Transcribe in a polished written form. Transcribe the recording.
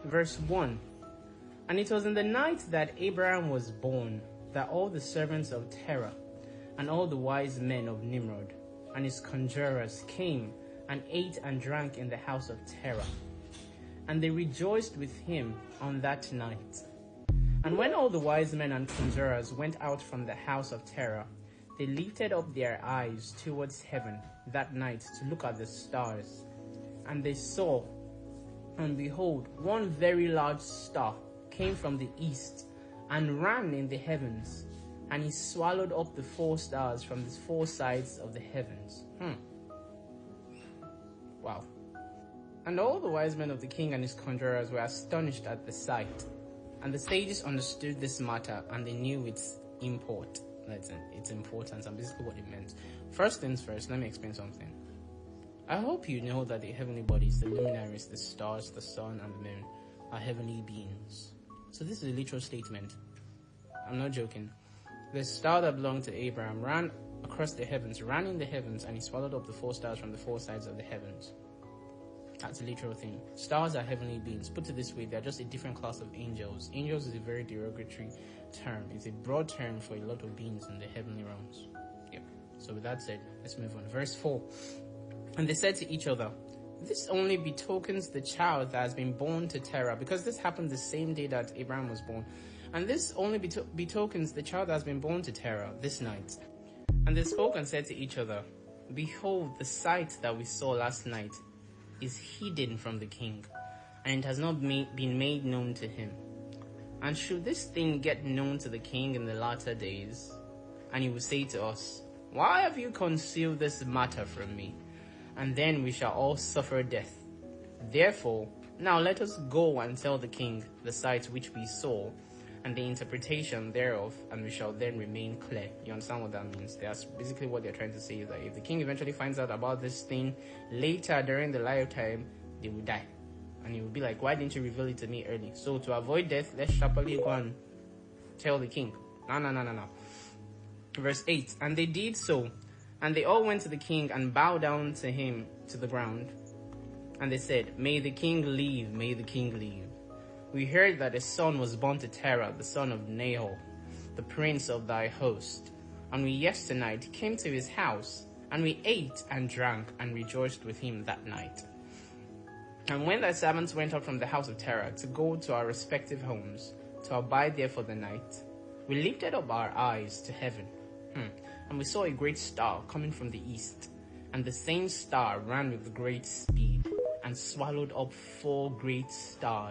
Verse 1. And it was in the night that Abraham was born, that all the servants of Terah, and all the wise men of Nimrod, and his conjurers came and ate and drank in the house of Terah. And they rejoiced with him on that night. And when all the wise men and conjurers went out from the house of Terah, they lifted up their eyes towards heaven that night to look at the stars. And they saw, and behold, one very large star came from the east and ran in the heavens, and he swallowed up the 4 stars from the 4 sides of the heavens. Wow. And all the wise men of the king and his conjurers were astonished at the sight. And the sages understood this matter, and they knew its import, its importance, and basically what it meant. First things first, let me explain something. I hope you know that the heavenly bodies, the luminaries, the stars, the sun, and the moon, are heavenly beings. So this is a literal statement. I'm not joking. The star that belonged to Abraham ran across the heavens, ran in the heavens, and he swallowed up the 4 stars from the 4 sides of the heavens. That's a literal thing. Stars are heavenly beings. Put it this way, they're just a different class of angels. Angels is a very derogatory term. It's a broad term for a lot of beings in the heavenly realms. Yep. So with that said, let's move on. Verse 4. And they said to each other, this only betokens the child that has been born to Terah, because this happened the same day that Abraham was born. And this only betokens the child that has been born to Terah this night. And they spoke and said to each other, behold, the sight that we saw last night is hidden from the king, and it has not been made known to him. And should this thing get known to the king in the latter days, and he will say to us, why have you concealed this matter from me? And then we shall all suffer death. Therefore, now let us go and tell the king the sight which we saw, and the interpretation thereof, and we shall then remain clear. You understand what that means? That's basically what they're trying to say, is that if the king eventually finds out about this thing later during the lifetime, they will die. And he will be like, why didn't you reveal it to me early? So to avoid death, let's sharply go and tell the king. No. Verse 8. And they did so, and they all went to the king and bowed down to him to the ground. And they said, may the king live, may the king live. We heard that a son was born to Terah, the son of Nahor, the prince of thy host. And we yesternight came to his house, and we ate and drank and rejoiced with him that night. And when thy servants went up from the house of Terah to go to our respective homes, to abide there for the night, we lifted up our eyes to heaven, and we saw a great star coming from the east. And the same star ran with great speed, and swallowed up 4 great stars